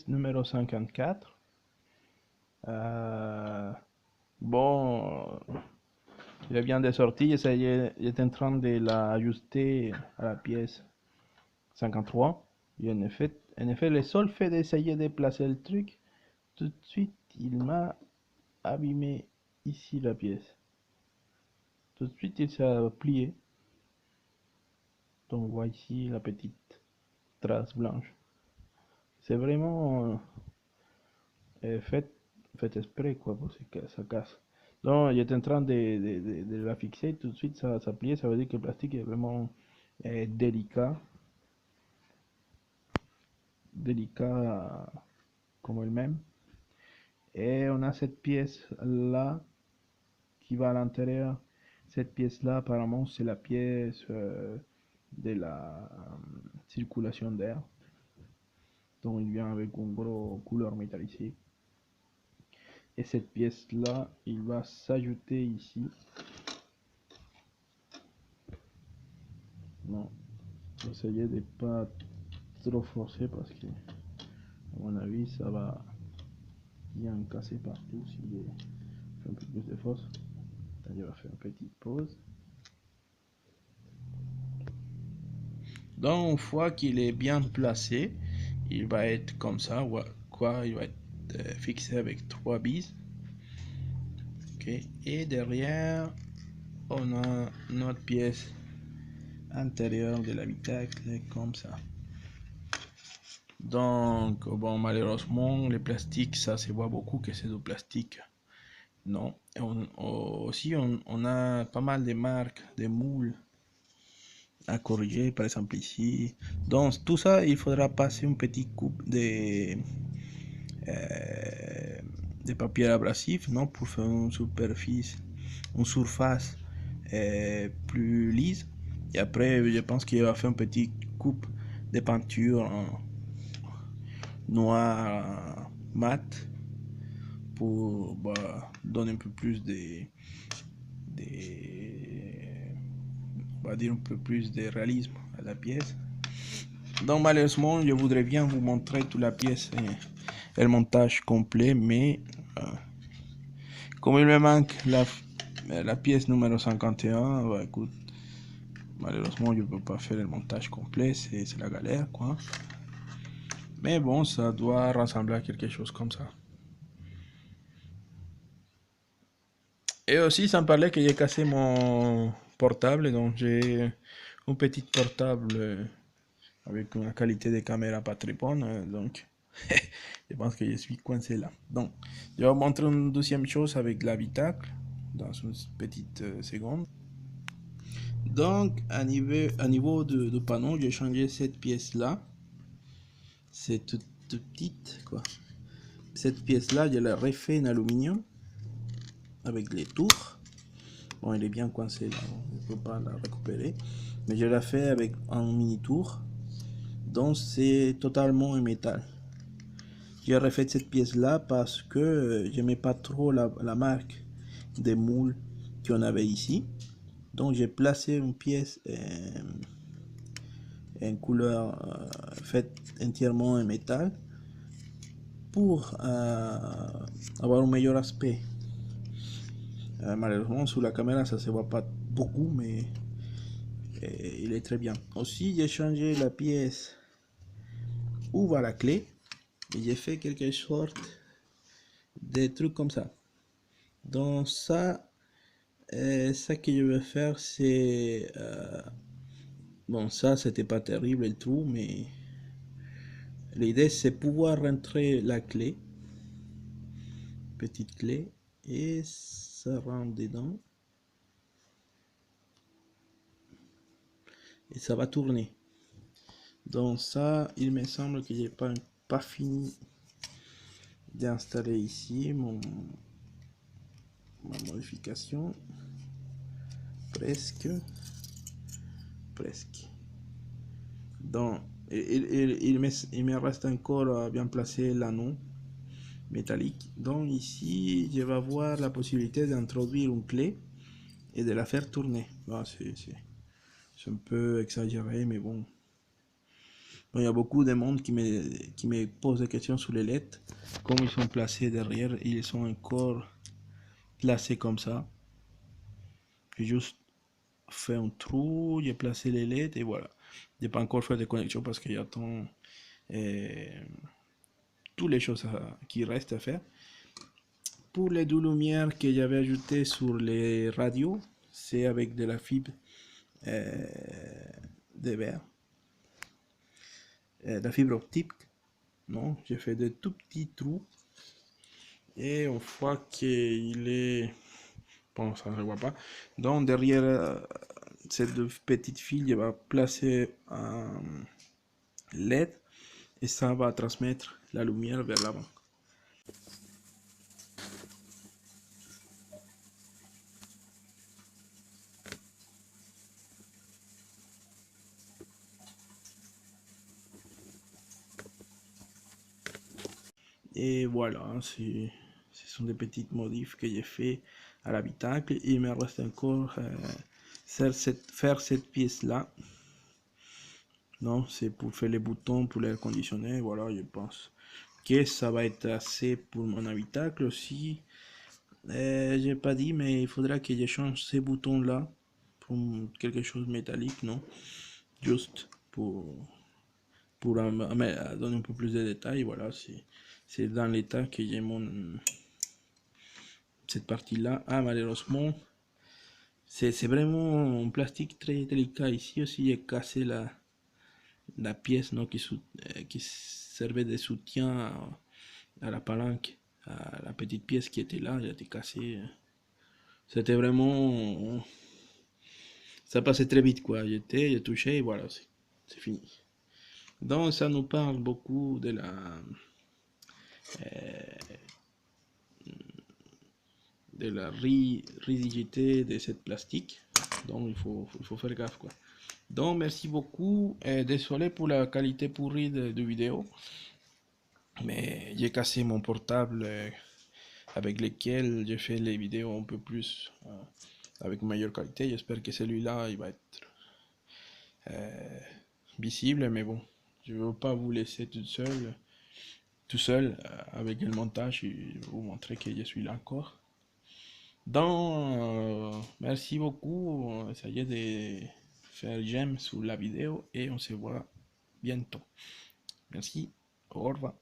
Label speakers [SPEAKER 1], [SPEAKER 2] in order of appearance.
[SPEAKER 1] Numéro 54. Bon, il vient de sortir, il est en train de l'ajuster à la pièce 53. Et en effet, le seul fait d'essayer de placer le truc, tout de suite, il m'a abîmé ici la pièce. Tout de suite, il s'est plié. Donc, on voit ici la petite trace blanche. C'est vraiment fait exprès, quoi, pour que ça casse. Donc, il est en train de la fixer, tout de suite ça plie, ça veut dire que le plastique est vraiment délicat comme elle-même. Et on a cette pièce là qui va à l'intérieur. Cette pièce là, apparemment, c'est la pièce de la circulation d'air. Donc, il vient avec une grosse couleur métallique. Et cette pièce là, il va s'ajouter ici. Non, essayez de pas trop forcer parce que, à mon avis, ça va bien casser partout si je fais un peu plus de force. Je vais faire une petite pause. Donc, une fois qu'il est bien placé, il va être comme ça, quoi, il va être fixé avec 3 bises. Ok, et derrière, on a notre pièce intérieure de l'habitacle comme ça. Donc, bon, malheureusement, les plastiques, ça se voit beaucoup que c'est du plastique. Non. Aussi, on a pas mal de marques, de moules à corriger, par exemple ici. Donc, tout ça, il faudra passer une petite coupe de papier abrasif, non, pour faire une surface plus lisse. Et après, je pense qu'il va faire une petite coupe de peinture en noir mat pour donner un peu plus on va dire un peu plus de réalisme à la pièce. Donc malheureusement, je voudrais bien vous montrer toute la pièce et le montage complet, mais comme il me manque la pièce numéro 51, écoute, malheureusement je ne peux pas faire le montage complet, c'est la galère, quoi. Mais bon, ça doit ressembler à quelque chose comme ça. Et aussi, ça me parlait que j'ai cassé mon portable, donc j'ai un petit portable avec une qualité de caméra pas très bonne, donc je pense que je suis coincé là. Donc, je vais vous montrer une deuxième chose avec l'habitacle dans une petite seconde. Donc, à niveau de panneau, j'ai changé cette pièce là. C'est toute petite, quoi. Cette pièce là, je l'ai refait en aluminium avec les tours. Bon, il est bien coincé là, je ne peux pas la récupérer. Mais je l'ai fait avec un mini tour. Donc, c'est totalement en métal. J'ai refait cette pièce là parce que j'aimais pas trop la marque des moules qu'on avait ici. Donc j'ai placé une pièce en couleur faite entièrement en métal pour avoir un meilleur aspect. Malheureusement sur la caméra ça se voit pas beaucoup, mais il est très bien. Aussi j'ai changé la pièce où va la clé et j'ai fait quelque sorte de trucs comme ça. Donc ça que je vais faire, c'est bon, ça c'était pas terrible le trou, mais l'idée c'est pouvoir rentrer la clé, petite clé, et ça rentre dedans et ça va tourner. Donc ça, il me semble que j'ai pas fini d'installer ici ma modification, presque. Donc il me reste encore à bien placer l'anneau métallique. Donc ici je vais avoir la possibilité d'introduire une clé et de la faire tourner. Bon, c'est un peu exagéré, mais bon, Bon, il y a beaucoup de monde qui me pose des questions sur les LED. Comme ils sont placés derrière, ils sont encore placés comme ça. J'ai juste fait un trou, j'ai placé les LED et voilà. J'ai pas encore fait de connexion parce qu'il y a euh, toutes les choses qui restent à faire. Pour les deux lumières que j'avais ajoutées sur les radios, c'est avec de la fibre euh, de verre, de la fibre optique. Non, j'ai fait de tout petits trous et une fois qu'il est bon, ça ne se voit pas. Donc derrière cette petite file, je vais placer un LED et ça va transmettre la lumière vers l'avant. Et voilà, ce sont des petites modifs que j'ai fait à l'habitacle. Il me reste encore faire cette pièce-là. Non, c'est pour faire les boutons pour l'air conditionné. Voilà, je pense que ça va être assez pour mon habitacle aussi. J'ai pas dit, mais il faudra que je change ces boutons-là pour quelque chose de métallique, non? Juste pour donner un peu plus de détails. Voilà, c'est dans l'état que j'ai cette partie-là. Ah, malheureusement, c'est vraiment un plastique très délicat. Ici aussi, j'ai cassé la pièce non, qui servait de soutien à la palanque, à la petite pièce qui était là, j'ai été cassée. C'était vraiment. Ça passait très vite, quoi. J'ai touché et voilà, c'est fini. Donc, ça nous parle beaucoup de la rigidité de cette plastique. Donc, il faut faire gaffe, quoi. Donc, merci beaucoup. Désolé pour la qualité pourrie de vidéo. Mais j'ai cassé mon portable avec lequel j'ai fait les vidéos un peu plus avec meilleure qualité. J'espère que celui-là, il va être visible. Mais bon, je ne veux pas vous laisser tout seul avec le montage et vous montrer que je suis là encore. Donc, merci beaucoup. Essayez de faire j'aime sous la vidéo et on se voit bientôt. Merci. Au revoir.